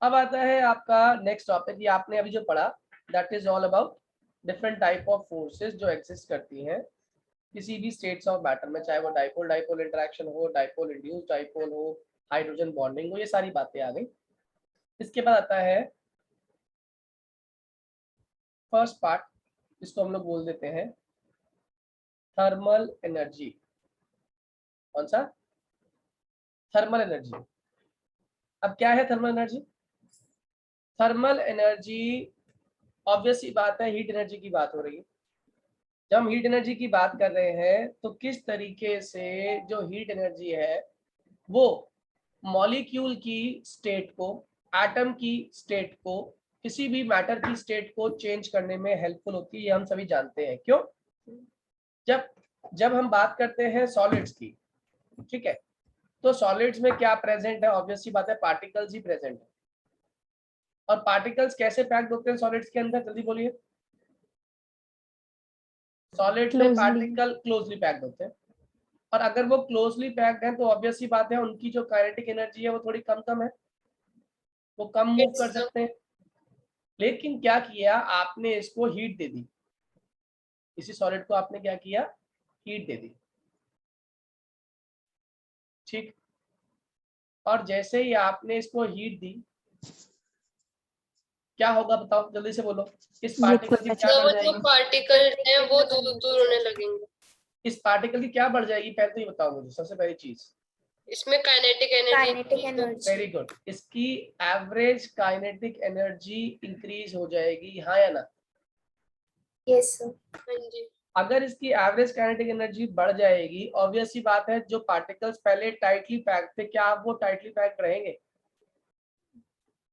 अब आता है आपका नेक्स्ट टॉपिक, ये आपने अभी जो पढ़ा, that is all about different type of forces जो एग्जिस्ट करती हैं किसी भी स्टेट्स ऑफ मैटर में, चाहे वो डाइपोल डाइपोल इंटरेक्शन हो, डाइपोल इंड्यूस डाइपोल हो, हाइड्रोजन बॉन्डिंग हो, ये सारी बातें आ गई। इसके बाद आता है फर्स्ट पार्ट, जिसको हम लोग बोल देते हैं थर्मल एनर्जी। कौन सा? Thermal energy. अब क्या है thermal energy? Thermal energy obvious सी बात है, हीट एनर्जी की बात हो रही है। जब हम हीट एनर्जी की बात कर रहे हैं तो किस तरीके से जो हीट एनर्जी है वो मॉलिक्यूल की स्टेट को, एटम की स्टेट को, किसी भी मैटर की स्टेट को चेंज करने में हेल्पफुल होती है, ये हम सभी जानते हैं। क्यों? जब हम बात करते हैं सॉलिड्स की, ठीक है, तो सॉलिड्स में क्या प्रेजेंट है? ऑब्वियस सी बात है, पार्टिकल्स ही प्रेजेंट है। और पार्टिकल्स कैसे पैक्ड होते हैं सॉलिड्स के अंदर? जल्दी बोलिए। सॉलिड्स में पार्टिकल क्लोजली पैक्ड होते हैं, और अगर वो क्लोजली पैक्ड हैं तो ऑब्वियस सी बात है उनकी जो काइनेटिक एनर्जी है वो थोड़ी कम है, वो कम मूव कर सकते हैं। लेकिन क्या किया आपने? इसको हीट दे दी, इसी सॉलिड को आपने क्या किया? हीट दे दी, ठीक। और जैसे ही आपने इसको हीट दी, क्या होगा बताओ, जल्दी से बोलो। इस पार्टिकल की क्या बढ़ जाएगी? पार्टिकल है वो दूर दूर होने लगेंगे। इस पार्टिकल की क्या बढ़ जाएगी पहले तो ये बताओ मुझे, सबसे पहली चीज। इसमें काइनेटिक एनर्जी। Very good. इसकी एवरेज काइनेटिक एनर्जी इंक्रीज हो जाएगी, हाँ या ना? Yes sir. हाँ जी। अगर इसकी एवरेज काइनेटिक एनर्जी बढ़ जाएगी, ऑब्वियस सी बात है जो पार्टिकल्स पहले टाइटली पैक्ड थे, क्या आप वो टाइटली पैक्ड रहेंगे?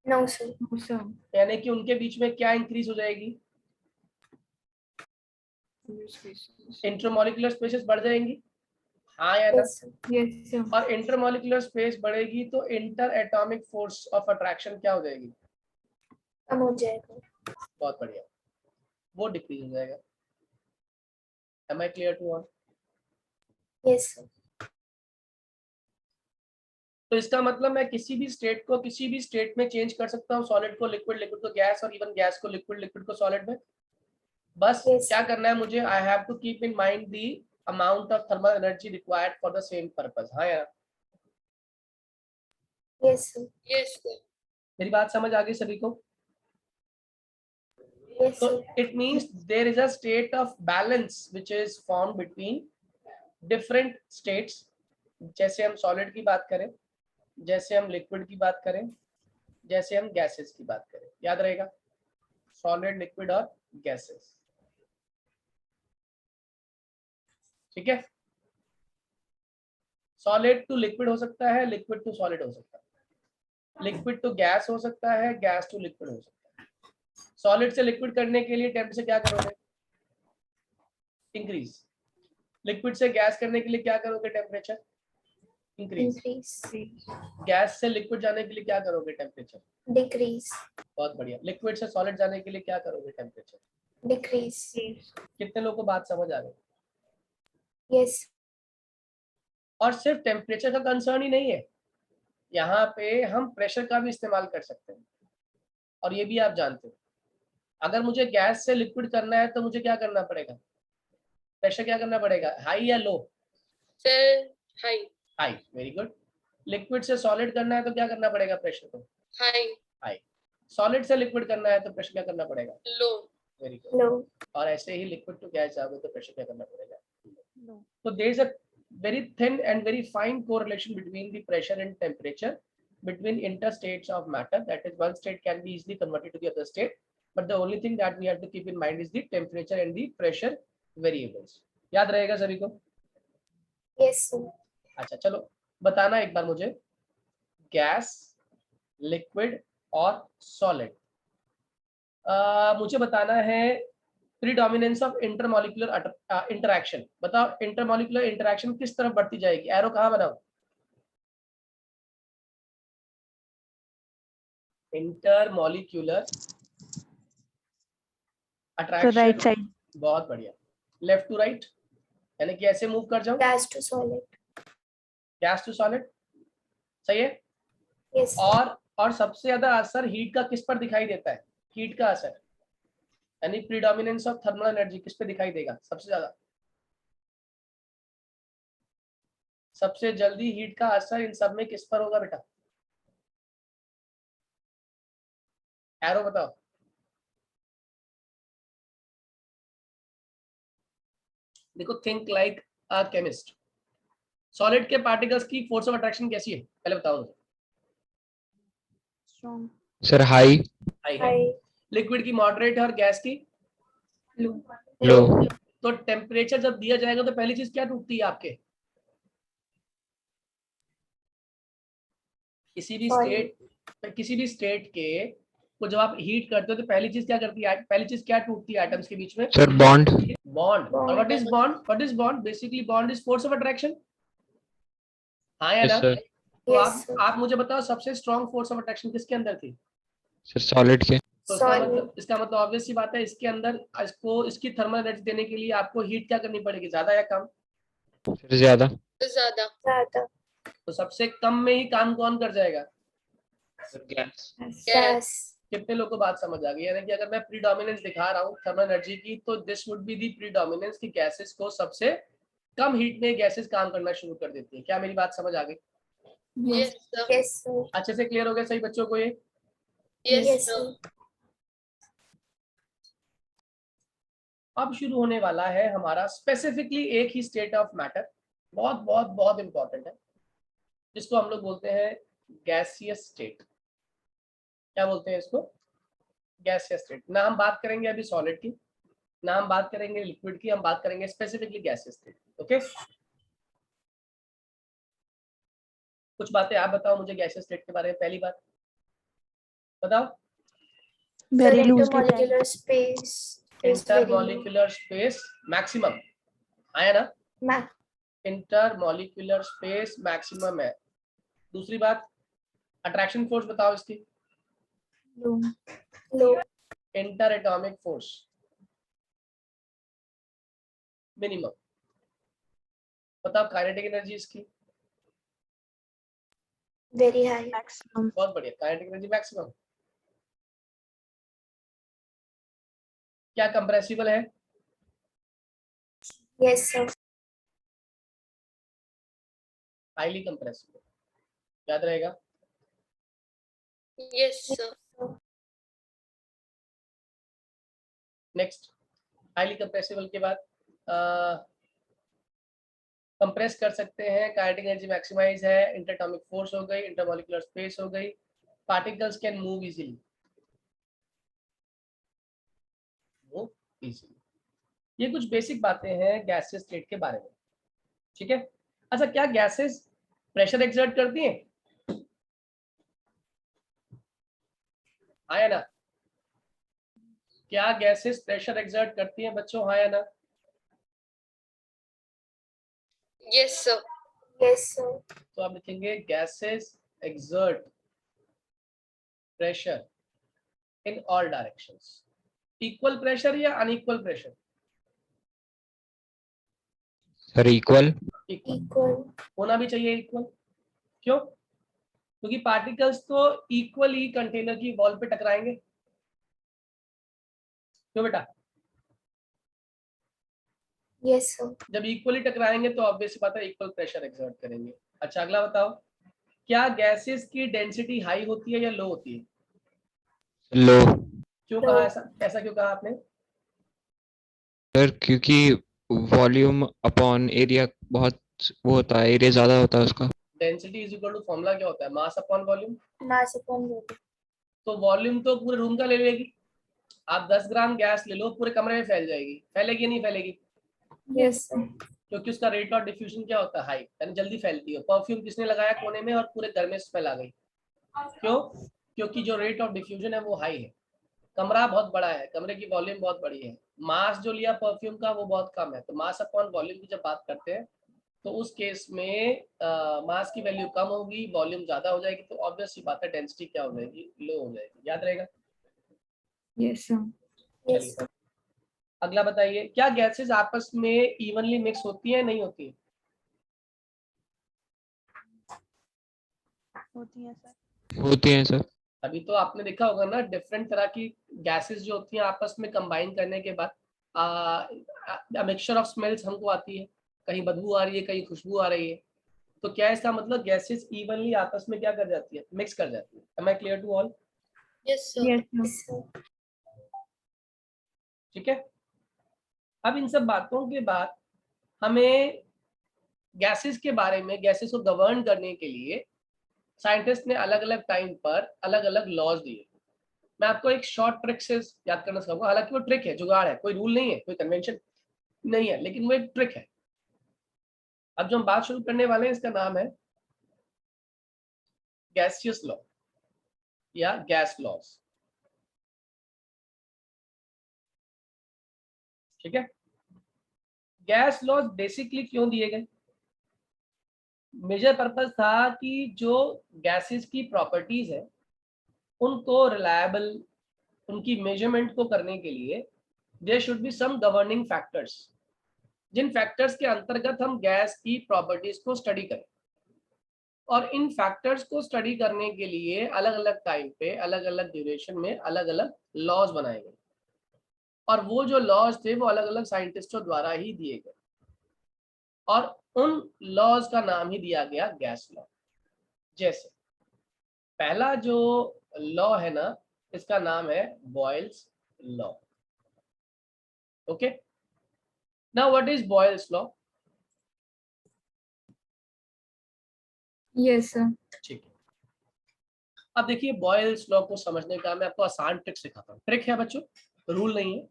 No sir. यानी कि उनके बीच में क्या इंक्रीज हो जाएगी? इंटरमॉलिक्यूलर स्पेसेस बढ़ जाएंगी, हाँ या ना? Yes sir. और इंटरमॉलिक्यूलर स्पेस बढ़ेगी तो inter atomic force of attraction क्या हो जाएगी? कम हो जाएगा। बहुत बढ़िया, वो डिक्रीज हो जाएगा। Am I clear to all? Yes sir. तो इसका मतलब मैं किसी भी स्टेट को किसी भी स्टेट में चेंज कर सकता हूँ, सॉलिड को लिक्विड, लिक्विड को गैस, और इवन गैस को लिक्विड, लिक्विड को सॉलिड में। बस क्या करना है मुझे? I have to keep in mind the amount of thermal energy required for the same purpose, हाँ यार? Yes sir. Yes sir. मेरी बात समझ आ गई सभी को? यस तो sir. It means there is a state of balance which is form between different states. जैसे हम सॉलिड की बात करें, जैसे हम लिक्विड की बात करें, जैसे हम गैसेस की बात करें, याद रहेगा, सॉलिड, लिक्विड और गैसेस, ठीक है। सॉलिड टू लिक्विड हो सकता है, लिक्विड टू सॉलिड हो सकता है, लिक्विड टू गैस हो सकता है, गैस टू लिक्विड हो सकता है। सॉलिड से लिक्विड करने के लिए टेम्परेचर क्या करोगे? इंक्रीज। लिक्विड से गैस करने के लिए क्या करोगे? Temperature increase. गैस से लिक्विड जाने के लिए क्या करोगे? Temperature decrease. बहुत बढ़िया। लिक्विड से सॉलिड जाने के लिए क्या करोगे? Temperature decrease. कितने लोगों को बात समझ आ गई? यस। और सिर्फ टेम्परेचर का कंसर्न ही नहीं है, यहाँ पे हम प्रेशर का भी इस्तेमाल कर सकते हैं, और ये भी आप जानते हो। अगर मुझे गैस से लिक्विड करना है तो मुझे क्या करना पड़ेगा? प्रेशर क्या करना पड़ेगा? हाई या low? High. High, very good. Liquid से सॉलिड करना है तो क्या करना पड़ेगा प्रेशर को? हाई। हाई। सॉलिड से लिक्विड करना है तो प्रेशर क्या करना पड़ेगा? लो। Very good. लो। और ऐसे ही लिक्विड टू गैस जाओगे तो प्रेशर क्या करना पड़ेगा? लो। तो there is a very thin and very fine correlation between the pressure and temperature between interstates of matter, that is one state can be easily converted to the other state, but the only thing that we have to keep in mind is the temperature and the pressure variables. याद रहेगा सभी को? yes sir. अच्छा चलो बताना एक बार मुझे, gas, liquid और सॉलिड, मुझे बताना है प्रीडोमिनेंस ऑफ इंटरमॉलिक्यूलर इंटरैक्शन। बताओ इंटरमॉलिक्यूलर इंटरैक्शन किस तरफ बढ़ती जाएगी? एरो कहाँ बनाओ? Intermolecular attraction right side. बहुत बढ़िया। लेफ्ट टू राइट, यानी कि ऐसे मूव कर जाओ। Gas to solid. Gas to solid, सही है? yes, और सबसे ज्यादा असर हीट का किस पर दिखाई देता है? हीट का असर यानी प्रीडोमिनेंस ऑफ थर्मल एनर्जी किस पे दिखाई देगा सबसे ज्यादा? सबसे जल्दी हीट का असर इन सब में किस पर होगा बेटा? एरो बताओ। देखो, think like a chemist. Solid के पार्टिकल्स की फोर्स ऑफ अट्रैक्शन कैसी है पहले बताओ मुझे। Strong sir high. हाई है। हाई लिक्विड की मॉडरेट है और गैस की लो लो। तो टेम्परेचर जब दिया जाएगा तो पहली चीज क्या टूटती है आपके? किसी भी स्टेट के को जब आप हीट करते हो तो पहली चीज क्या करती है? पहली चीज क्या टूटती है एटम्स के बीच में? Sir bond. बॉन्ड। और Bond. What is bond? What is bond? Basically bond is force of attraction. हाँ या यस ना? सर। तो Yes, sir. आप मुझे बताओ सबसे स्ट्रॉन्ग फोर्स ऑफ अट्रैक्शन किसके अंदर थी? सर सॉलिड के। तो Solid. इसका मतलब ऑब्वियस सी बात है, इसके अंदर इसकी थर्मल एनर्जी देने के लिए आपको हीट क्या करनी पड़ेगी, ज्यादा या कम? सर ज्यादा। ज़्यादा ज़्यादा तो सबसे कम में ही काम कौन कर जाएगा? गैस। गैस कितने लोगों को बात समझ आ गई? यानी कि अगर मैं प्रीडोमिनेंस दिखा रहा हूँ थर्मल एनर्जी की, तो this would be the predominance की गैसेस को सबसे कम हीट में गैसेस काम करना शुरू कर देती है। क्या मेरी बात समझ आ गई? यस सर यस सर अच्छे से क्लियर हो गया सही बच्चों को ये? यस सर अब शुरू होने वाला है हमारा स्पेसिफिकली एक ही स्टेट ऑफ मैटर, बहुत बहुत बहुत इंपॉर्टेंट है, जिसको हम लोग बोलते हैं गैसियस स्टेट। क्या बोलते हैं इसको? Gaseous state. ना हम बात करेंगे अभी सॉलिड की, ना हम बात करेंगे लिक्विड की, हम बात करेंगे स्पेसिफिकली गैसियस स्टेट। ओके, कुछ बातें आप बताओ मुझे गैसियस स्टेट के बारे में। पहली बात बताओ। Very loosely intermolecular space intermolecular space maximum आया ना? पैक्ड इंटरमॉलिक्यूलर स्पेस मैक्सिमम है। दूसरी बात, अट्रैक्शन फोर्स बताओ इसकी। लो लो इंटर एटॉमिक फोर्स मिनिमम। बताओ काइनेटिक एनर्जी इसकी। वेरी हाई मैक्सिमम बहुत बढ़िया, काइनेटिक एनर्जी मैक्सिमम। क्या कंप्रेसिबल है? Yes sir highly compressible. याद रहेगा। Yes sir next, highly compressible के बाद कंप्रेस कर सकते हैं, काइनेटिक एनर्जी मैक्सिमाइज है, इंटरएटॉमिक फोर्स हो गई, इंटरमॉलिक्यूलर स्पेस हो गई, पार्टिकल्स कैन मूव इजीली। ये कुछ बेसिक बातें हैं गैसेस स्टेट के बारे में। ठीक है। अच्छा, क्या गैसेस प्रेशर एक्सर्ट करती हैं? हाँ या ना? क्या गैसेस प्रेशर एक्सर्ट करती हैं बच्चों? हाँ या ना? यस सर यस सर तो आप लिखेंगे gases exert pressure in all directions. Equal pressure या unequal pressure? Sir equal. Equal होना भी चाहिए इक्वल। क्यों? क्योंकि पार्टिकल्स तो इक्वली कंटेनर की वॉल पे टकराएंगे। क्यों बेटा? यस सर जब इक्वली टकराएंगे तो ऑब्वियस बात है इक्वल प्रेशर एक्सर्ट करेंगे। अच्छा, अगला बताओ, क्या गैसेस की डेंसिटी हाई होती है या लो होती है? लो। क्यों लो कहा ऐसा? ऐसा क्यों कहा आपने? सर क्योंकि वॉल्यूम अपॉन एरिया बहुत वो होता है, एरिया ज्यादा होता है उसका। Density is equal to formula क्या होता है? Mass upon volume. Mass upon volume तो वॉल्यूम तो पूरे रूम का ले लेगी। आप 10 ग्राम गैस ले लो, पूरे कमरे में फैल जाएगी। फैलेगी नहीं फैलेगी? यस सर क्योंकि उसका रेट ऑफ डिफ्यूजन क्या होता है? हाई, यानी जल्दी फैलती है। परफ्यूम किसने लगाया कोने में और पूरे घर में स्मेल आ गई? क्यों? क्योंकि जो रेट ऑफ डिफ्यूजन है वो हाई है। कमरा बहुत बड़ा है, कमरे की वॉल्यूम बहुत बड़ी है, मास जो लिया परफ्यूम का वो बहुत कम है। तो मास अपॉन वॉल्यूम की जब बात करते हैं तो उस केस में मास की वैल्यू कम होगी, वॉल्यूम ज्यादा हो जाएगी, तो ऑब्वियस सी बात है डेंसिटी क्या हो जाएगी? लो हो जाएगी। याद रहेगा। यस सर यस सर अगला बताइए, क्या गैसेस आपस में इवनली मिक्स होती है नहीं होती? होती है सर होती हैं सर। अभी तो आपने देखा होगा ना, डिफरेंट तरह की गैसेस जो होती हैं आपस में कंबाइन करने के बाद मिक्सचर ऑफ स्मेल्स हमको आती है, कहीं बदबू आ रही है, कहीं खुशबू आ रही है। तो क्या इसका मतलब गैसेस इवनली आपस में क्या कर जाती है, मिक्स कर जाती है। Am I clear to all? Yes, sir. Yes, sir. Yes, sir. ठीक है। अब इन सब बातों के बाद हमें गैसेस के बारे में, गैसेस को गवर्न करने के लिए साइंटिस्ट ने अलग अलग टाइम पर अलग अलग लॉज दिए। मैं आपको एक शॉर्ट ट्रिक से याद करना चाहूंगा, हालांकि वो ट्रिक है, जुगाड़ है, कोई रूल नहीं है, कोई कन्वेंशन नहीं है, लेकिन वो एक ट्रिक है। अब जो हम बात शुरू करने वाले हैं इसका नाम है गैसियस लॉ या गैस लॉज। ठीक है। गैस लॉज बेसिकली क्यों दिए गए? मेजर पर्पस था कि जो गैसेस की प्रॉपर्टीज है उनको रिलायबल, उनकी मेजरमेंट को करने के लिए there should be some governing factors, जिन फैक्टर्स के अंतर्गत हम गैस की प्रॉपर्टीज को स्टडी करें। और इन फैक्टर्स को स्टडी करने के लिए अलग अलग टाइम पे, अलग अलग ड्यूरेशन में अलग अलग लॉज बनाए गए, और वो जो लॉज थे वो अलग अलग साइंटिस्टों द्वारा ही दिए गए, और उन लॉज का नाम ही दिया गया गैस लॉ। जैसे पहला जो लॉ है ना, इसका नाम है Boyle's law. Okay, now what is Boyle's law? Yes, sir. ठीक है। अब देखिए, बॉयल्स लॉ को समझने का मैं आपको आसान ट्रिक सिखाता हूँ। ट्रिक है बच्चों, रूल नहीं है।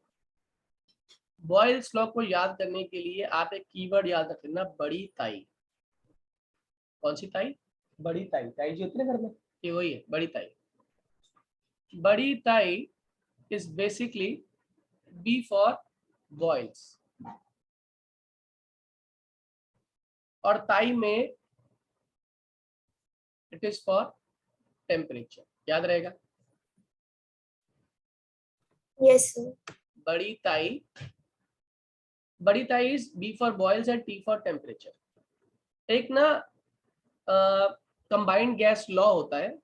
बॉयल्स लॉ को याद करने के लिए आप एक कीवर्ड याद रख लेना, बड़ी ताई। कौन सी ताई? बड़ी ताई। ताई जी होती है ना घर में, ये वही है, बड़ी ताई। बड़ी ताई is basically B for Boyle's, और ताई में इट इज फॉर टेम्परेचर। याद रहेगा? Yes, sir. बड़ी ताई, बड़ी ताई is B for Boyle's and T for temperature. एक ना कंबाइंड गैस लॉ होता है,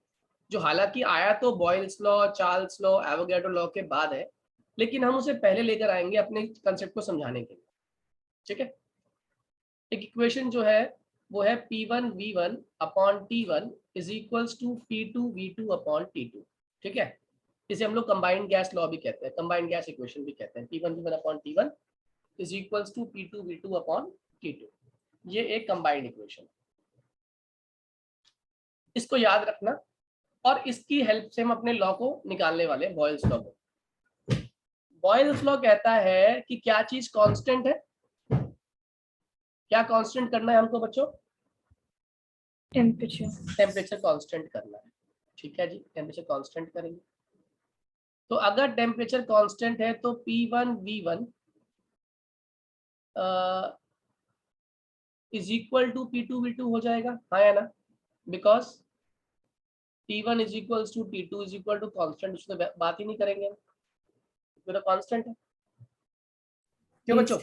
जो हालांकि आया तो Boyle's law, Charles law, Avogadro law के बाद है, लेकिन हम उसे पहले लेकर आएंगे अपने कंसेप्ट को समझाने के लिए। ठीक है। एक इक्वेशन जो है वो है P1V1 upon T1 is equals to P2V2 upon T2। ठीक है। इसे हम लोग कंबाइंड गैस लॉ भी कहते हैं, कंबाइंड गैस इक्वेशन भी कहते हैं। P1V1 upon T1 is equals to P2V2 upon T2। ये एक कंबाइंड इक्वेशन, इसको याद रखना, और इसकी हेल्प से हम अपने लॉ को निकालने वाले हैं, बॉयल्स लॉ को। बॉयल्स लॉ कहता है कि क्या चीज कांस्टेंट है, क्या कांस्टेंट करना है हमको बच्चों? Temperature. टेम्परेचर कांस्टेंट करना है। ठीक है जी, टेम्परेचर कांस्टेंट करेंगे। तो अगर टेम्परेचर कांस्टेंट है तो P1V1 is equal to P2V2 हो जाएगा, हाँ या ना? Because T1 is equal to T2 is equal to constant, उससे तो बात ही नहीं करेंगे, तो कांस्टेंट है। क्यों बच्चों?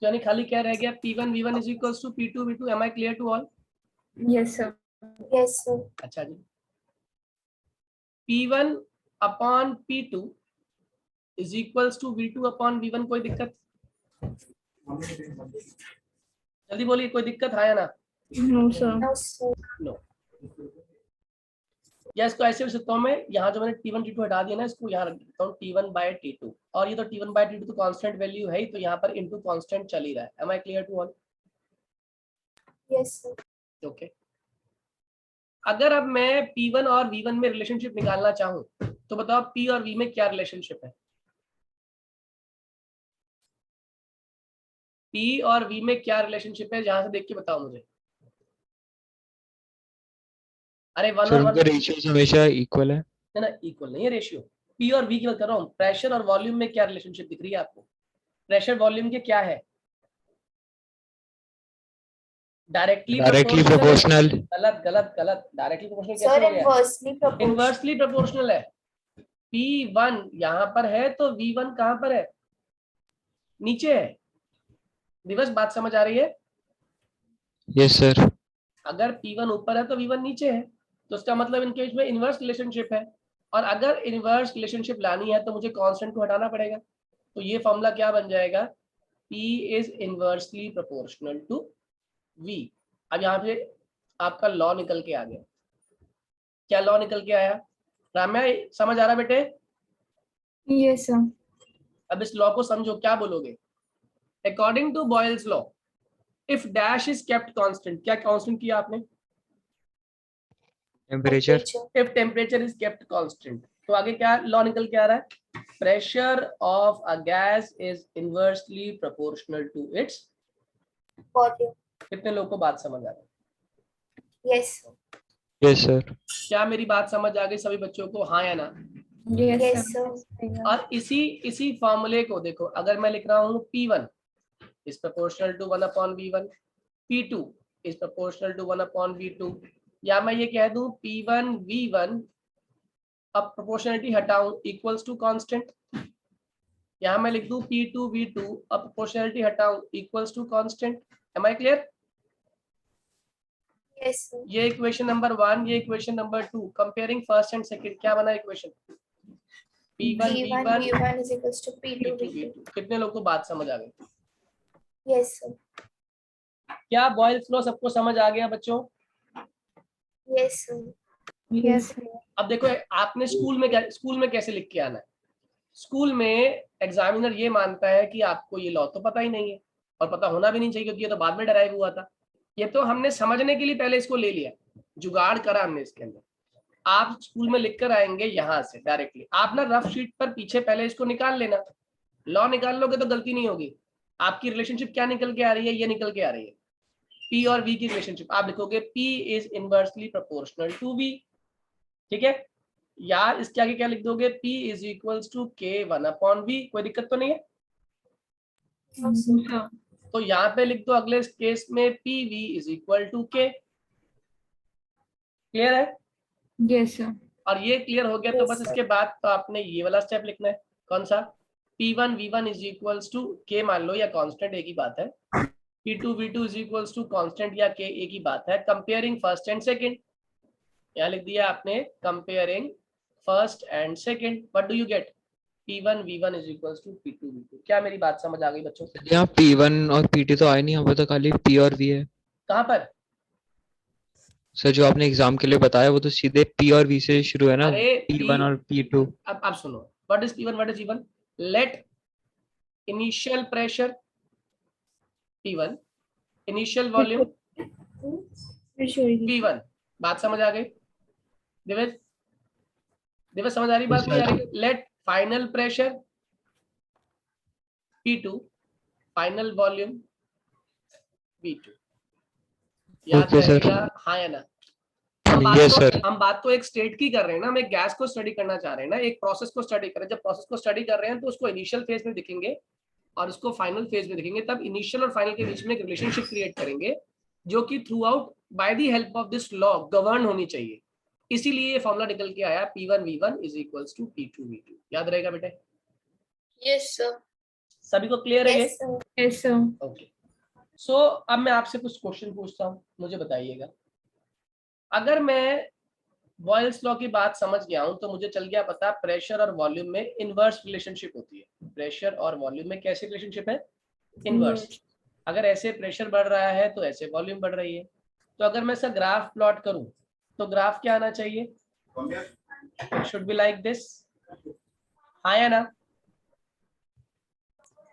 यानी खाली क्या रह गया? P1V1 is equal to P2V2। Am I clear to all? Yes, sir. Yes, sir. अच्छा जी। P1 upon P2 is equals to V2 upon V1। कोई दिक्कत? जल्दी बोलिए, कोई दिक्कत है या ना? No, sir. No, sir. No. या इसको ऐसे भी सकता हूँ मैं, यहाँ जो मैंने T1 T2 हटा दिया ना, इसको यहाँ रख देता हूँ T1 बाय T2, और ये तो T1 बाय T2 तो कांस्टेंट वैल्यू है ही, तो यहाँ पर इनटू कांस्टेंट चल ही रहा है। Am I clear to all? Yes, sir. Okay. अगर अब मैं P1 और V1 में रिलेशनशिप निकालना चाहूँ तो बताओ P और V में क्या रिलेशनशिप है? P और V में क्या रिलेशनशिप है, जहां से देख के बताओ मुझे। अरे वन सर और वन उनका रेशियोज हमेशा इक्वल है। ना, इक्वल नहीं है रेशियो। P और V की बात कर रहा हूँ। प्रेशर और वॉल्यूम में क्या रिलेशनशिप दिख रही है आपको? प्रेशर वॉल्यूम के क्या है? Directly proportional. गलत गलत गलत। डायरेक्टली प्रोपोर्शनल Sir, कैसे हो गया? inversely proportional. इनवर्सली प्रोपोर्शनल है। P1 यहाँ पर है तो V1 कहाँ पर है? नीचे है। दिवस बात समझ आ रही है? Yes sir. अगर P1 ऊपर है तो V1 नीचे है। तो इसका मतलब इनके बीच में इनवर्स रिलेशनशिप है, और अगर इनवर्स रिलेशनशिप लानी है तो मुझे कांस्टेंट को हटाना पड़ेगा। तो ये फॉर्मूला क्या बन जाएगा, P is inversely proportional to V। अब यहाँ पे आपका लॉ निकल के आ गया। क्या लॉ निकल के आया राम्या, समझ आ रहा बेटे? Yes, sir. अब इस लॉ को समझो, क्या बोलोगे? According to Boyle's law, if dash is kept constant, क्या कांस्टेंट किया आपने? Temperature. If temperature is kept constant, तो आगे क्या लॉ निकल के आ रहा है? Pressure of a gas is inversely proportional to its volume. कितने लोगों को बात समझ आ रही है? Yes yes sir. क्या मेरी बात समझ आ गई सभी बच्चों को, हाँ या ना? Yes, yes sir. सर। और इसी फॉर्मूले को देखो, अगर मैं लिख रहा हूँ P1 is proportional to 1 upon V1, P2 is proportional to 1 upon V2, या मैं ये कह दूं P1 V1, अब प्रोपोर्शनलिटी हटाऊं इक्वल्स टू कांस्टेंट, यहाँ मैं लिख दूं P2 V2, अब प्रोपोर्शनलिटी हटाऊं equals to constant. Am I clear? Yes sir. ये इक्वेशन नंबर 1, ये equation number 2, comparing first and second, क्या बना equation? P1 P1 V1 V1 is equals to P2 P2 V2। V2। कितने लोग को बात समझ आ गई? Yes sir. क्या बॉयल्स लॉ सबको समझ आ गया बच्चों? Yes sir. Yes, sir. अब देखो, आपने स्कूल में कैसे लिख के आना है? स्कूल में एग्जामिनर ये मानता है कि आपको ये लॉ तो पता ही नहीं है, और पता होना भी नहीं चाहिए क्योंकि ये तो बाद में डराइव हुआ था। ये तो हमने समझने के लिए पहले इसको ले लिया, जुगाड़ करा हमने इसके अंदर। आप स्कूल में लिख कर आएंगे यहाँ से डायरेक्टली, आप ना रफ शीट पर पीछे पहले इसको निकाल लेना, लॉ निकाल लोगे तो गलती नहीं होगी। आपकी रिलेशनशिप क्या निकल के आ रही है? ये निकल के आ रही है P और V की रिलेशनशिप। आप लिखोगे P is inversely proportional to V, ठीक है? या इसके आगे क्या लिख दोगे? P is equals to K 1 upon V। कोई दिक्कत तो नहीं है? Sir. तो यहाँ पे लिख दो अगले केस में PV is equal to K। Clear है? Yes, sir. और ये क्लियर हो गया तो Yes, बस sir. इसके बाद तो आपने ये वाला स्टेप लिखना है। कौन सा? P1 V1 is equals to K मान लो, या कांस्टेंट एक ही बात है। P2 V2 is equals to constant या K एक ही बात है। कंपेयरिंग फर्स्ट एंड सेकंड, यहाँ लिख दिया आपने comparing first and second. What do you get? P1 V1 is equals to P2 V2। क्या मेरी बात समझ आ गई बच्चों? यहाँ P1 और P2 तो आए नहीं, यहाँ पे तो खाली P और V है। कहाँ पर? सर जो आपने एग्जाम के लिए बताया वो तो सीधे P और V से शुरू है ना, अरे P1 और P2। अब सुनो, what is P1, what is V1? Let initial pressure P1, initial volume P1। बात समझ आ गई दिवेश? दिवेश समझ आ रही बात? नहीं आ रही? Let final pressure P2, final volume V2। याद Okay, sir. रहेगा हाँ या ना? Yes, sir. हम बात तो एक स्टेट की कर रहे हैं ना, हम एक गैस को स्टडी करना चाह रहे हैं ना, एक प्रोसेस को स्टडी कर रहे हैं। जब प्रोसेस को स्टडी कर रहे हैं तो उसको इनिशियल फेज में दिखेंगे और उसको फाइनल फेज में दिखेंगे, तब इनिशियल और फाइनल के बीच में एक रिलेशनशिप क्रिएट करेंगे जो कि through out by the help of this law govern होनी चाहिए। इसीलिए ये फॉर्मूला निकल के आया P1 V1 is equals to P2 V2। याद रहेगा बेटे? Yes sir. सभी को क्लियर है ये? Yes sir. Yes, sir. Okay. So अब मैं आपसे कुछ क्वेश्चन पूछता हूँ, मुझे बताइएगा। अगर मैं बॉयल्स लॉ की बात समझ गया हूं तो मुझे चल गया पता प्रेशर और वॉल्यूम में इनवर्स रिलेशनशिप होती है। प्रेशर और वॉल्यूम में कैसी रिलेशनशिप है? इनवर्स। अगर ऐसे प्रेशर बढ़ रहा है तो ऐसे वॉल्यूम बढ़ रही है। तो अगर मैं इसका ग्राफ प्लॉट करूं तो ग्राफ क्या आना चाहिए? शुड बी लाइक दिस, हाँ या ना?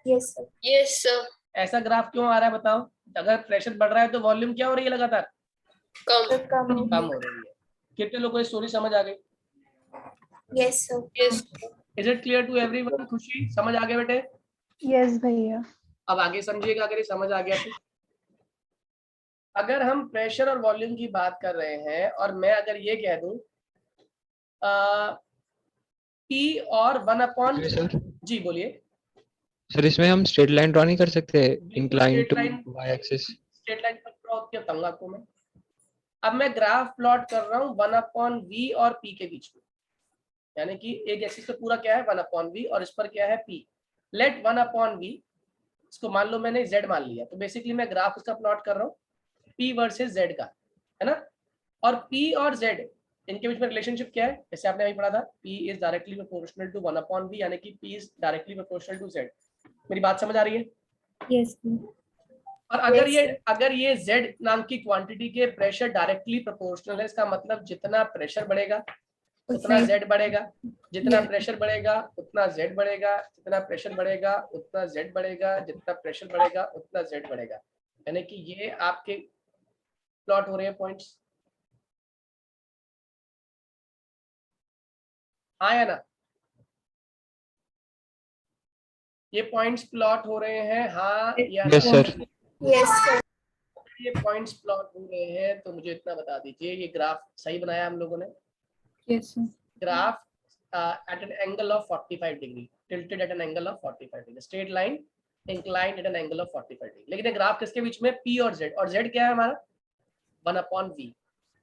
Yes sir. Yes sir. ऐसा ग्राफ क्यों आ रहा है बताओ? अगर प्रेशर बढ़ रहा है तो वॉल्यूम क्या हो रही है? लगातार कम हो रही है। कितने लोगों को स्टोरी समझ आ गई? Yes sir. Yes. Is it clear to everyone? खुशी समझ आ गया बेटे? Yes, भैया. अब आगे समझिएगा अगर ये समझ आ गया तो। अगर हम प्रेशर और वॉल्यूम की बात कर रहे हैं और मैं अगर ये कह दूं P और 1 अपॉन, सर जी बोलिए सर, इसमें हम स्ट्रेट लाइन ड्रॉ नहीं कर सकते incline straight to line- y axis? Straight line पर ड्रॉ किया तंगा को मैं। अब मैं ग्राफ प्लॉट कर रहा हूँ 1 अपॉन V और P के बीच में, यानी कि एक एक्सिस पे पूरा क्या है 1 अपॉन V और इस पर क्या है P। लेट 1 अपॉन V, इसको मान लो मैंने Z मान लिया, तो बेसिकली मैं ग्राफ उसका प्लॉट कर रहा हूँ P वर्सेस Z का, है ना? और P और Z इनके बीच में रिलेशनशिप क्या है, जैसे आपने अभी पढ़ा था, P is directly proportional to 1/V, यानी कि P is directly proportional to Z। मेरी बात समझ आ रही है? Yes. और अगर Yes, ये Z नाम की क्वांटिटी के प्रेशर डायरेक्टली प्रोपोर्शनल है, इसका मतलब जितना प्रेशर बढ़ेगा उतना Z बढ़ेगा, जितना प्रेशर बढ़ेगा उतना Z बढ़ेगा, जितना प्रेशर बढ़ेगा उतना Z बढ़ेगा, जितना प्रेशर बढ़ेगा उतना Z बढ़ेगा। यानी कि ये आपके प्लॉट हो रहे हैं पॉइंट्स, हाँ या ना? ये पॉइंट्स प्लॉट हो रहे हैं, हाँ या ना? Yes sir. yes, sir. ये पॉइंट्स प्लॉट हो रहे हैं तो मुझे इतना बता दीजिए, ये ग्राफ सही बनाया हम लोगों ने? Yes, sir. Graph at an angle of 45 degree, tilted at an angle of 45 degree, straight line inclined at an angle of 45 degree। लेकिन ये ग्राफ किसके बीच में? P और Z, और Z क्या है हमारा? 1/V।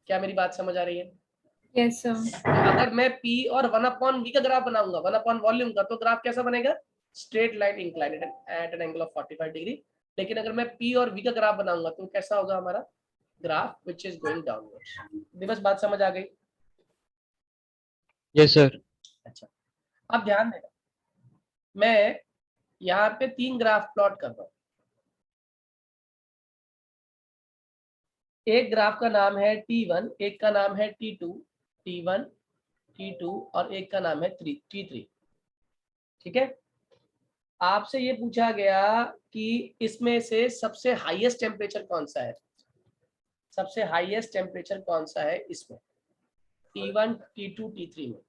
क्या मेरी बात समझ आ रही है? Yes, sir. अगर मैं P और 1/V का ग्राफ बनाऊंगा, 1 वॉल्यूम का, तो ग्राफ कैसा बनेगा? Straight line inclined at an angle of 45 degree. लेकिन अगर मैं P और V का ग्राफ बनाऊंगा तो कैसा होगा हमारा graph? Which is going downwards. दिवस बात समझ आ गई? Yes sir. अच्छा, अब ध्यान देना, मैं यहाँ पे 3 ग्राफ प्लॉट कर रहा हूँ। एक ग्राफ का नाम है T1, एक का नाम है T2, T1, T2, और एक का नाम है T3। ठीक है, आपसे ये पूछा गया कि इसमें से सबसे हाईएस्ट टेम्परेचर कौन सा है? सबसे हाईएस्ट टेम्परेचर कौन सा है इसमें, T1, T2, T3 में?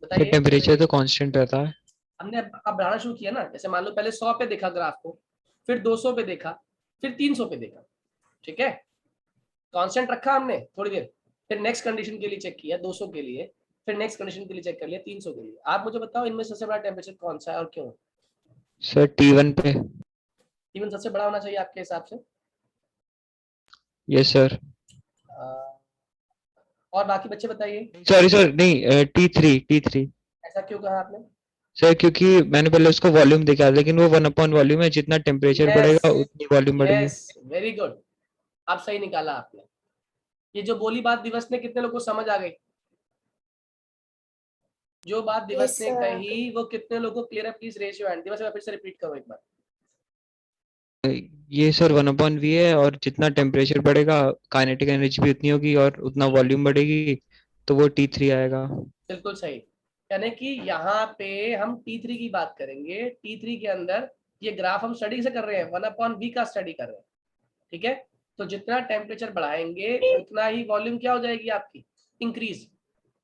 बताइए। टेम्परेचर तो कांस्टेंट रहता है। हमने अब बढ़ाना शुरू किया ना, जैसे मान लो पहले 100 पे देखा ग्राफ को, फिर 200 पे देखा, फिर 300 पे देखा। ठीक है, कांस्टेंट रखा हमने थोड़ी देर, फिर नेक्स्ट कंडीशन के लिए चेक किया 200 के लिए, फिर नेक्स्ट कंडीशन के लिए चेक कर लिया 300 के लिए। आप मुझे बताओ इनमें सबसे बड़ा टेम्परेचर कौन सा है और क्यों? सर T1 पे। T1 सबसे बड़ा होना चाहिए आपके हिसाब से? Yes sir. और बाकी बच्चे बताइए, सॉरी सर, नहीं T3। ऐसा क्यों कहा आपने? सर क्योंकि मैंने पहले उसका वॉल्यूम देखा, लेकिन वो 1/वॉल्यूम है, जितना टेम्परेचर बढ़ेगा उतनी वॉल्यूम बढ़ेगी। यस, वेरी गुड, आप सही निकाला आपने। ये जो बोली बात दिवस ने, कितने लोगों को समझ आ गई? जो बात दिवस Yes, ने sir. कही वो कितने लोगों को क्लियर है? Please raise your hand. दिवस फिर से रिपीट करो एक बार। ये सर 1/V है, और जितना टेम्परेचर बढ़ेगा काइनेटिक एनर्जी भी उतनी होगी और उतना वॉल्यूम बढ़ेगी, तो वो T3 आएगा। बिल्कुल सही, यानी कि यहाँ पे हम T3 की बात करेंगे। T3 के अंदर ये ग्राफ हम स्टडी से कर रहे हैं, 1/V का स्टडी कर रहे हैं। ठीक है, तो जितना टेम्परेचर बढ़ाएंगे उतना ही वॉल्यूम क्या हो जाएगी आपकी? इंक्रीज।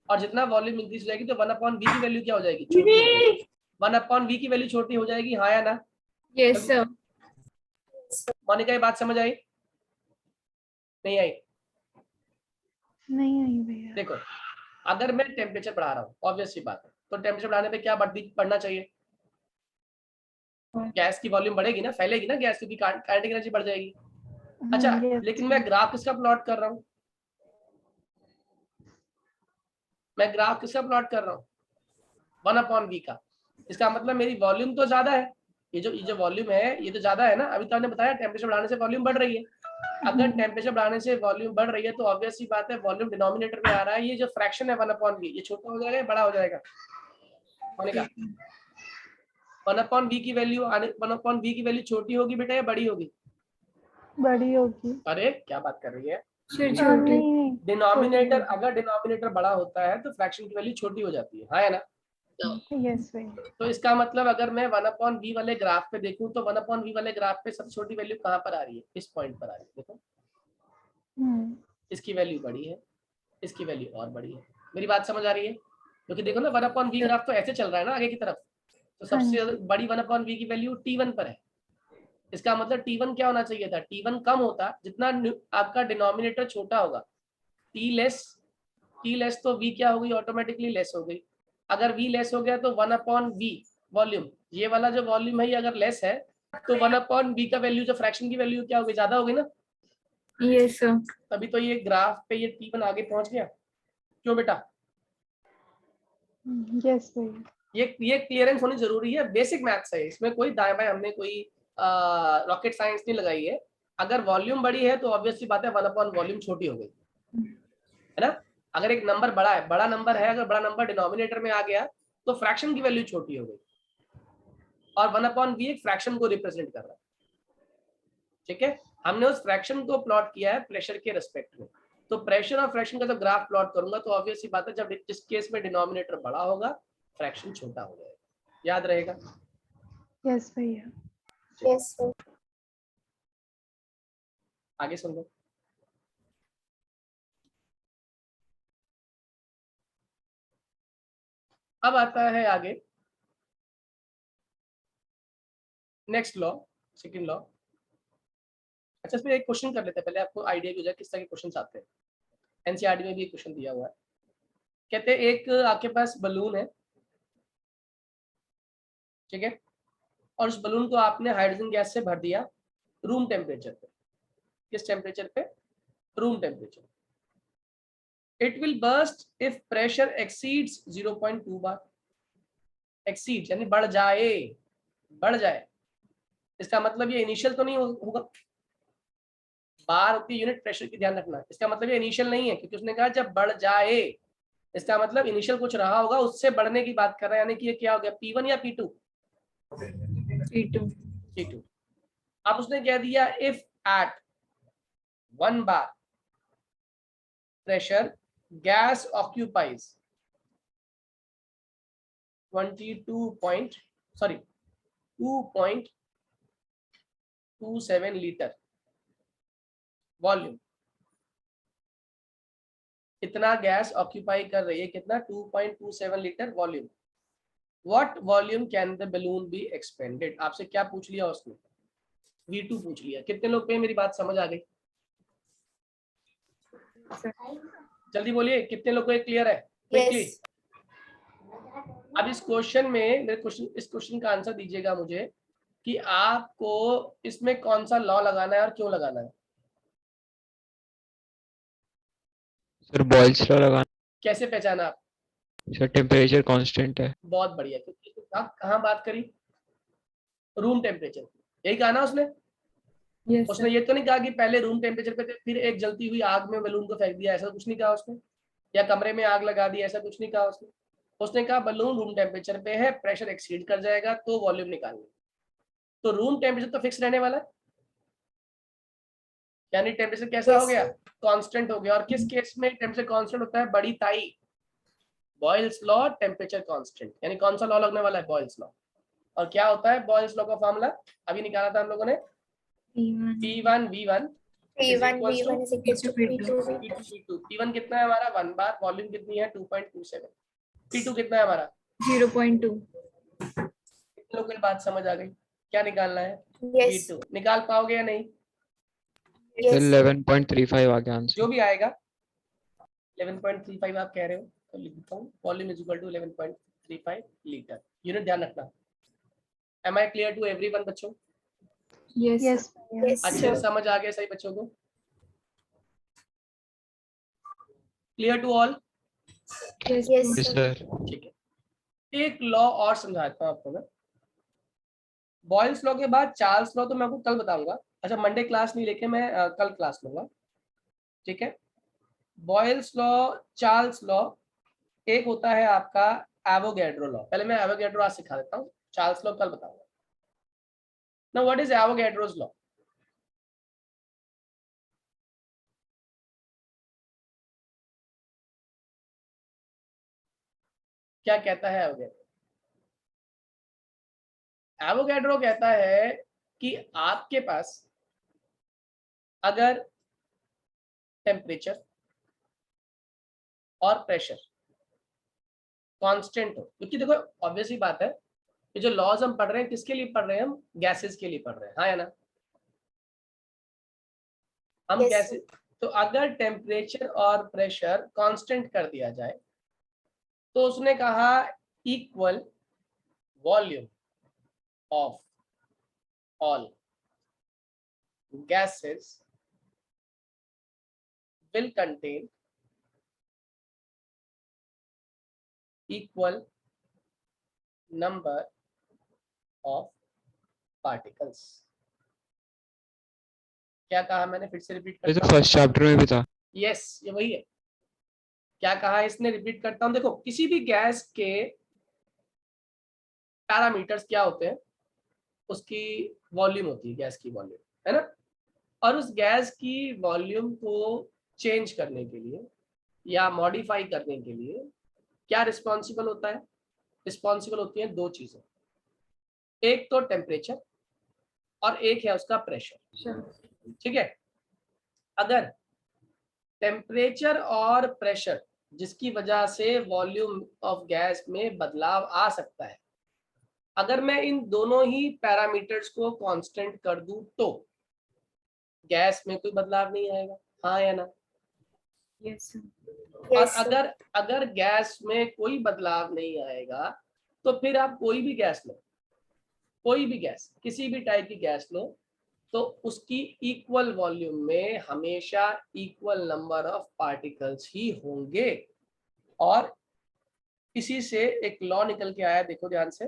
और जितना वॉल्यूम इंक्रीज हो जाएगी तो 1/V की वैल्यू क्या हो जाएगी? छोटी हो जाएगी। 1/V की वैल्यू छोटी हो जाएगी, हाँ या ना? Yes, sir. मोनिका, ये बात समझ आई? नहीं आई? नहीं आई भैया। देखो, अगर मैं टेम्परेचर बढ़ा रहा हूँ, ऑब्वियस सी बात है, तो टेम्परेचर बढ़ाने पे क्या बढ़ना चाहिए? गैस की वॉल्यूम बढ़ेगी ना, फैलेगी ना गैस, क्योंकि काइनेटिक एनर्जी बढ़ जाएगी। अच्छा, लेकिन मैं ग्राफ किसका प्लॉट कर रहा हूँ? मैं ग्राफ किसका प्लॉट कर रहा हूँ? 1/V का। इसका मतलब मेरी वॉल्यूम तो ज्यादा है, ये जो वॉल्यूम है ये तो ज्यादा है ना। अभी तो हमने बताया टेम्परेचर बढ़ाने से वॉल्यूम बढ़ रही है। अगर टेम्परेचर बढ़ाने से वॉल्यूम बढ़ रही है तो ऑब्वियस सी बात है वॉल्यूम डिनोमिनेटर में आ रहा है। ये जो फ्रैक्शन है 1/V, ये छोटा हो जाएगा, बड़ा हो जाएगा? 1/V की वैल्यू 1/V की वैल्यू छोटी होगी बेटा या बड़ी होगी? बड़ी होगी। अरे क्या बात कर रही है? छोटी। डिनोमिनेटर, अगर डिनोमिनेटर बड़ा होता है तो फ्रैक्शन की वैल्यू छोटी हो जाती है, हाँ या ना? यस भैया। तो इसका मतलब अगर मैं 1/V वाले ग्राफ पे देखूं तो 1/V वाले ग्राफ पे सबसे छोटी वैल्यू कहाँ पर आ रही है? इस पॉइंट पर आ रही है। देखो, इसकी वैल्यू बड़ी है, इसकी वैल्यू और बड़ी है। मेरी बात समझ आ रही है? क्योंकि देखो ना 1/V ग्राफ तो ऐसे चल रहा है ना आगे की तरफ, तो सबसे बड़ी 1/V की वैल्यू T1 पर है। इसका मतलब T1 क्या होना चाहिए था? T1 कम होता जितना आपका डिनोमिनेटर छोटा होगा। T लेस तो V क्या होगी? ऑटोमेटिकली लेस हो गई। अगर V लेस हो गया तो 1/V वॉल्यूम, ये वाला जो वॉल्यूम है ये अगर लेस है तो 1/V का वैल्यू, जो फ्रैक्शन की वैल्यू क्या होगी? ज्यादा होगी ना। Yes, sir. तभी तो ये ग्राफ पे ये T1 आगे पहुंच गया। क्यों बेटा? यस भैया। ये क्लियरेंस होनी जरूरी है, बेसिक मैथ्स है, इसमें कोई दाएं बाएं हमने कोई रॉकेट साइंस नहीं लगाई है। अगर वॉल्यूम बड़ी है तो ऑब्वियसली बात है 1 वॉल्यूम छोटी हो गई, है ना। अगर एक नंबर बड़ा है, बड़ा नंबर है, अगर बड़ा नंबर डिनोमिनेटर में आ गया तो फ्रैक्शन की वैल्यू छोटी हो गई, और 1/v एक फ्रैक्शन को रिप्रेजेंट कर रहा है। ठीक है, हमने उस फ्रैक्शन को प्लॉट किया है प्रेशर के रिस्पेक्ट में। तो प्रेशर और फ्रैक्शन का जब ग्राफ प्लॉट करूंगा तो ऑब्वियसली बात है, जब जिस केस में डिनोमिनेटर बड़ा होगा फ्रैक्शन छोटा हो जाएगा, याद रहेगा। यस भैया। Yes, sir. आगे सुन लो। अब आता है आगे नेक्स्ट लॉ, सेकंड लॉ। अच्छा, इसमें एक क्वेश्चन कर लेते हैं पहले, आपको आइडिया भी हो जाए किस तरह के क्वेश्चन आते हैं। एनसीईआरटी में भी एक क्वेश्चन दिया हुआ है। कहते हैं एक आपके पास बलून है, ठीक है, और उस बलून को आपने हाइड्रोजन गैस से भर दिया रूम टेम्परेचर पे। किस टेम्परेचर पे? Room temperature. It will burst if pressure exceeds 0.2 bar. Exceed यानी बढ़ जाए, बढ़ जाए, इसका मतलब ये इनिशियल तो नहीं होगा। बार होती है यूनिट प्रेशर की, ध्यान रखना। इसका मतलब ये इनिशियल नहीं है, क्योंकि उसने कहा जब बढ़ जाए, इसका मतलब इनिशियल कुछ रहा होगा, उससे बढ़ने की बात कर रहा है। यानी कि ये क्या हो गया, P1 या P2? P2। P2। अब उसने कह दिया if at 1 bar pressure gas occupies 2.27 liter volume. इतना गैस ऑक्यूपाई कर रही है, कितना? 2.27 litre volume. What volume can the balloon be expanded? आपसे क्या पूछ लिया उसने? V2 पूछ लिया। कितने लोग पे मेरी बात समझ आ गई? जल्दी बोलिए, कितने लोग को क्लियर है? क्विकली। Yes. अब इस क्वेश्चन में इस क्वेश्चन का आंसर दीजिएगा मुझे कि आपको इसमें कौन सा लॉ लगाना है और क्यों लगाना है। सर बॉयल्स लॉ लगाना। कैसे पहचाना आप? सर टेम्परेचर कांस्टेंट है। बहुत बढ़िया। क्योंकि आप कहाँ बात करी? रूम टेम्परेचर, यही कहा ना उसने। यस उसने ये तो नहीं कहा कि पहले रूम टेम्परेचर पे थे, फिर एक जलती हुई आग में बलून को फेंक दिया, ऐसा कुछ नहीं कहा उसने। या कमरे में आग लगा दी, ऐसा कुछ नहीं कहा उसने। उसने कहा बलून रूम टेम्परेचर पे है, प्रेशर एक्सीड कर जाएगा तो वॉल्यूम निकालना। तो रूम टेम्परेचर तो फिक्स रहने वाला है, यानी टेम्परेचर कैसा हो Yes, गया? sir. कांस्टेंट हो गया। और किस केस में टेम्परेचर कांस्टेंट होता है? बड़ी ताई, बॉयल्स लॉ, टेम्परेचर कांस्टेंट। यानी कौन सा लॉ लगने वाला है? Boyle's law. और क्या होता है बॉयल्स लॉ का फॉर्मूला? अभी निकाला था हम लोगों ने, P1 V1 is P1 equals to V1 is equals to P2 V2. P2 P2। P1 कितना है हमारा? 1 बार। वॉल्यूम कितनी है? 2.27। P2 कितना है हमारा? 0.2। कितने लोगों को बात समझ आ गई? क्या निकालना है? Yes. V2 निकाल पाओगे या नहीं? Sir Yes. 11.35 आ गया आंसर। जो भी आएगा 11.35 आप कह रहे हो तो लिख देता हूँ। Volume is equal to 11.35 litre. Unit ध्यान रखना। Am I clear to everyone बच्चों? यस Yes, अच्छे से sir. समझ आ गया सही बच्चों को? Clear to all? Yes, yes sir. Sir. ठीक है, एक लॉ और समझाता हूँ आपको मैं। बॉयल्स लॉ के बाद चार्ल्स लॉ तो मैं आपको कल बताऊंगा। अच्छा, मंडे क्लास नहीं लेके मैं कल क्लास लूंगा, ठीक है। बॉयल्स लॉ, चार्ल्स लॉ, एक होता है आपका एवोगैड्रो लॉ। पहले मैं एवोगैड्रो आज सिखा देता हूँ, चार्ल्स लॉ कल बताऊंगा। Now what is Avogadro's law? क्या कहता है एवोगैड्रो? एवोगैड्रो कहता है कि आपके पास अगर टेम्परेचर और प्रेशर कांस्टेंट हो, क्योंकि देखो ऑब्वियसली बात है, ये जो लॉज हम पढ़ रहे हैं किसके लिए पढ़ रहे हैं? हम गैसेस के लिए पढ़ रहे हैं, हाँ या ना? हम Yes, कैसे? तो अगर टेम्परेचर और प्रेशर कांस्टेंट कर दिया जाए तो उसने कहा equal volume of all gases will contain equal number of particles। क्या कहा मैंने, फिर से रिपीट ये तो करता हूँ। फर्स्ट चैप्टर में भी था। यस, ये वही है। क्या कहा इसने, रिपीट करता हूँ। देखो, किसी भी गैस के पैरामीटर्स क्या होते हैं, उसकी वॉल्यूम होती है, गैस की वॉल्यूम, है ना। और उस गैस की वॉल्यूम को चेंज करने के लिए या मॉडिफाई करने के लिए क्या रिस्पॉन्सिबल होता है, रिस्पॉन्सिबल होती हैं दो चीजें, एक तो टेम्परेचर और एक है उसका प्रेशर। ठीक है। अगर टेम्परेचर और प्रेशर जिसकी वजह से वॉल्यूम ऑफ गैस में बदलाव आ सकता है, अगर मैं इन दोनों ही पैरामीटर्स को कांस्टेंट कर दूं तो गैस में कोई बदलाव नहीं आएगा, हाँ या ना। यस और Yes, sir. अगर अगर गैस में कोई बदलाव नहीं आएगा तो फिर आप कोई भी गैस लो, कोई भी गैस, किसी भी टाइप की गैस लो, तो उसकी इक्वल वॉल्यूम में हमेशा इक्वल नंबर ऑफ पार्टिकल्स ही होंगे। और इसी से एक लॉ निकल के आया, देखो ध्यान से,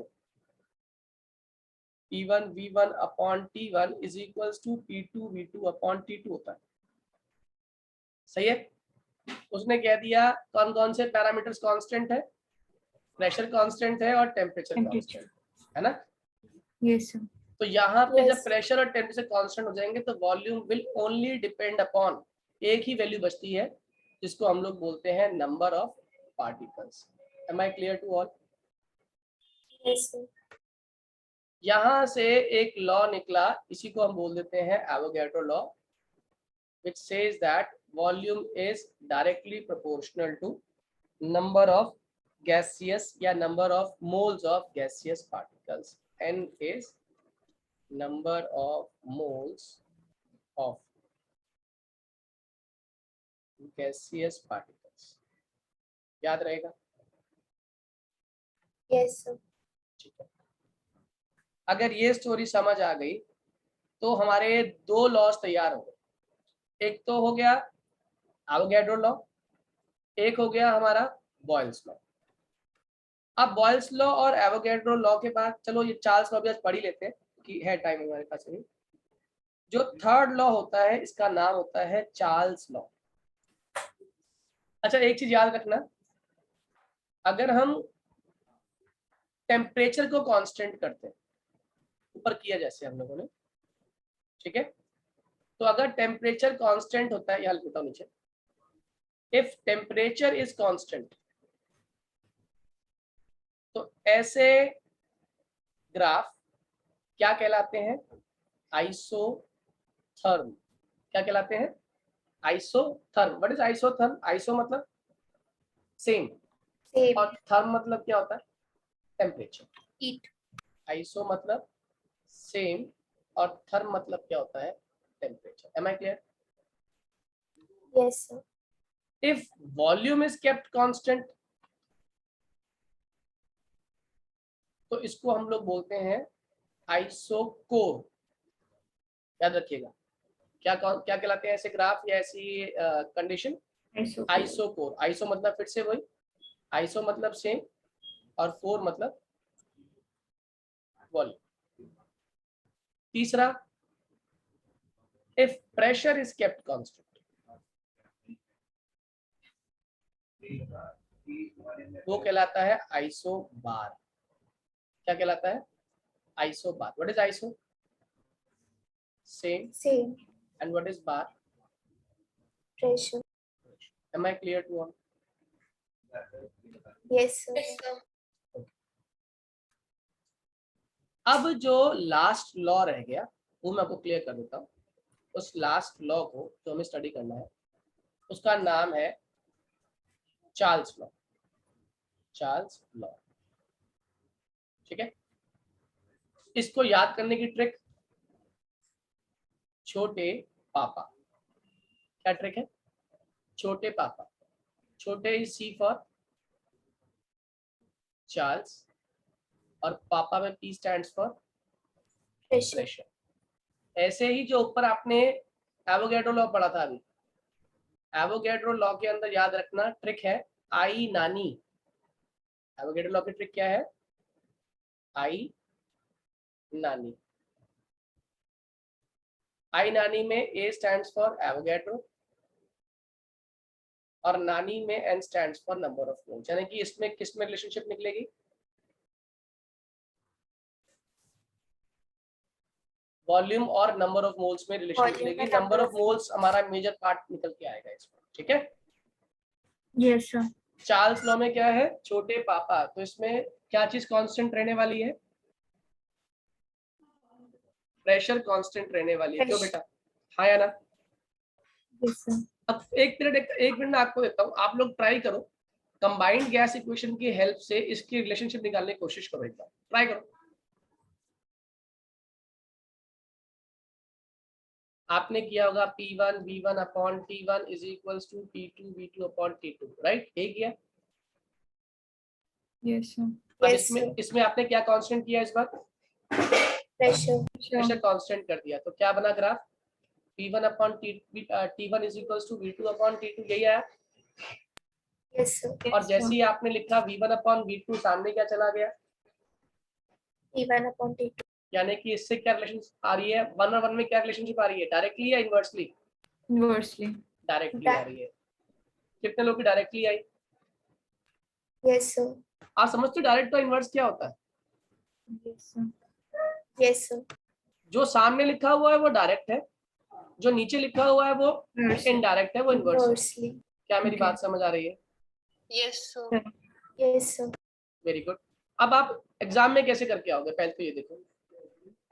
P1 V1 upon T1 is equals to P2 V2 upon T2 होता है। सही है। उसने कह दिया कौन कौन से पैरामीटर्स कांस्टेंट है, प्रेशर कांस्टेंट है और टेम्परेचर कांस्टेंट है ना। Yes sir. तो यहाँ पे जब Yes. प्रेशर और टेम्परेचर कांस्टेंट हो जाएंगे तो volume will only depend upon, एक ही वैल्यू बचती है जिसको हम लोग बोलते हैं number of particles. Am I clear to all. Yes, sir. यहाँ से एक लॉ निकला, इसी को हम बोल देते हैं Avogadro law, which says that volume is directly proportional to number of gaseous या number of moles of gaseous particles. N is number of moles of gaseous particles. याद रहेगा। Yes, sir. ठीक है। अगर ये स्टोरी समझ आ गई तो हमारे दो लॉस तैयार हो गए। एक तो हो गया एवोगैड्रो लॉ, एक हो गया हमारा बॉयल्स लॉ। अब बॉयल्स लॉ और एवोगैड्रो लॉ के बाद चलो ये चार्ल्स लॉ भी आज पढ़ ही लेते हैं कि है टाइम हमारे पास अभी। जो थर्ड लॉ होता है इसका नाम होता है चार्ल्स लॉ। अच्छा, एक चीज याद रखना, अगर हम टेम्परेचर को कांस्टेंट करते हैं, ऊपर किया जैसे हम लोगों ने, ठीक है, तो अगर टेम्परेचर कांस्टेंट होता है, यहाँ लिखता हूं नीचे, इफ टेम्परेचर इज कांस्टेंट, तो ऐसे ग्राफ क्या कहलाते हैं, आइसोथर्म। क्या कहलाते हैं, isotherm. What is isotherm, iso मतलब सेम Same. और थर्म मतलब क्या होता है, टेम्परेचर। Heat. आइसो मतलब सेम और थर्म मतलब क्या होता है, temperature. Am I clear. Yes, sir. If volume is kept constant तो इसको हम लोग बोलते हैं आइसोकोर। याद रखिएगा, क्या क्या कहलाते हैं ऐसे ग्राफ या ऐसी कंडीशन, आइसोकोर। आइसो मतलब फिर से वही, आइसो मतलब सेम और कोर मतलब वॉल्यूम। तीसरा, if pressure is kept constant, वो कहलाता है आइसो बार। क्या कहलाता है, isobar. What is iso, same, Same. And what is bar, Pressure. Am I clear to all. Yes, sir. Yes, sir. अब जो लास्ट लॉ रह गया वो मैं आपको क्लियर कर देता हूँ। उस लास्ट लॉ को जो हमें स्टडी करना है उसका नाम है चार्ल्स लॉ। चार्ल्स लॉ, ठीक है। इसको याद करने की ट्रिक, छोटे पापा। क्या ट्रिक है, छोटे पापा। छोटे इज सी फॉर चार्ल्स और पापा में P stands for Pressure. Pressure. ऐसे ही जो ऊपर आपने एवोगैड्रो लॉ पढ़ा था अभी, एवोगैड्रो लॉ के अंदर याद रखना ट्रिक है आई नानी। एवोगैड्रो लॉ की ट्रिक क्या है, आई नानी। आई नानी में ए स्टैंड्स फॉर एवोगैड्रो और नानी में N stands for number of moles, यानी कि इसमें किस में रिलेशनशिप निकलेगी? वॉल्यूम और नंबर ऑफ मोल्स में रिलेशन Volume निकलेगी। and number number of of moles हमारा मेजर पार्ट निकल के आएगा इसमें, ठीक है। Yes, sir. चार्ल्स लॉ में क्या है? छोटे पापा, तो इसमें क्या चीज कांस्टेंट रहने वाली है? प्रेशर कांस्टेंट रहने वाली है, क्यों बेटा? हाँ या ना? Yes, sir. अब एक मिनट में आपको देता हूँ, आप लोग ट्राई करो, कंबाइंड गैस इक्वेशन की हेल्प से इसकी रिलेशनशिप निकालने की कोशिश करो, एक बार ट्राई करो। आपने किया होगा P1 V1 upon T1 is equals to P2 V2 upon T2, right? यही किया। Yes, sir. अब Yes, इसमें आपने क्या कांस्टेंट किया इस बार? pressure, प्रेशर कांस्टेंट कर दिया, तो क्या बना graph? P1 upon T1 is equals to V2 upon T2, यही आया। yes sir, और जैसे ही आपने लिखा V1 अपॉन V2, सामने क्या चला गया? T1 upon T2, यानी कि इससे क्या रिलेशन आ रही है? 1 और 1 में क्या रिलेशनशिप आ रही है? डायरेक्टली या इनवर्सली? Inversely. डायरेक्टली आ रही है। कितने लोग की डायरेक्टली आई? yes sir, आप समझते हो डायरेक्ट का इनवर्स क्या होता है? Yes, sir. yes sir, जो सामने लिखा हुआ है वो डायरेक्ट है, जो नीचे लिखा हुआ है वो Inversely. इनडायरेक्ट है, वो इनवर्स है। inversely, क्या मेरी Okay. बात समझ आ रही है? yes sir, yes sir, very good. अब आप एग्जाम में कैसे करके आओगे? पहले तो ये देखो,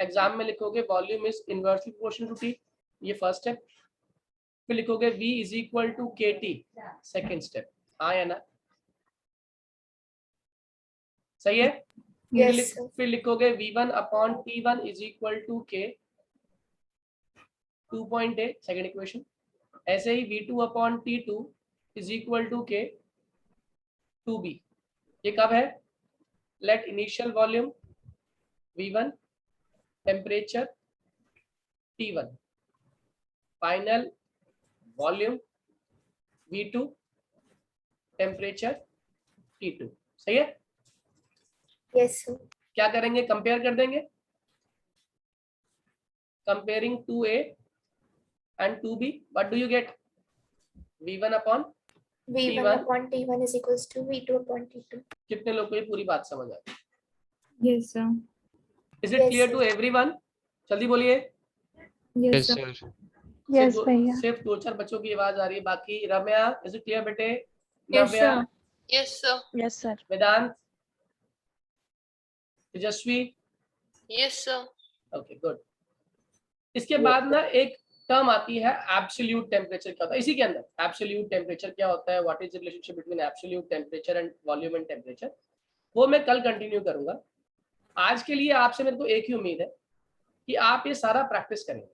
एग्जाम में लिखोगे volume is inversely proportional to T, ये फर्स्ट स्टेप। फिर लिखोगे V is equal to KT, second step. हाँ या ना? सही है। yes sir, फिर लिखोगे V1 upon T1 is equal to K 2.8, second equation. ऐसे ही V2 upon T2 is equal to K 2B। ये कब है? Let initial volume V1, temperature T1, final volume V2, temperature T2। सही है। yes sir, क्या करेंगे? कंपेयर कर देंगे, comparing 2A and 2B, what do you get? V1 upon V1 T1। upon T1 is equals to V2 upon T2, कितने लोग को ये पूरी बात समझ आई? Yes, sir. Is it Yes, clear sir. To everyone? जल्दी बोलिए। Yes, yes sir. Sir. Yes भैया। सिर्फ 2-4 बच्चों की आवाज आ रही है, बाकी रम्या, इज इट क्लियर बेटे? Yes, Navya, sir. yes sir, yes sir. Vedant, Tejaswi, yes sir, okay good. इसके बाद ना एक टर्म आती है एब्सोल्यूट टेम्परेचर। क्या होता है इसकी के अंदर? एब्सोल्यूट टेम्परेचर क्या होता है? What is the relationship between absolute temperature and volume and temperature? वो मैं कल कंटिन्यू करूंगा। आज के लिए आपसे मेरे को एक ही उम्मीद है कि आप ये सारा प्रैक्टिस करेंगे।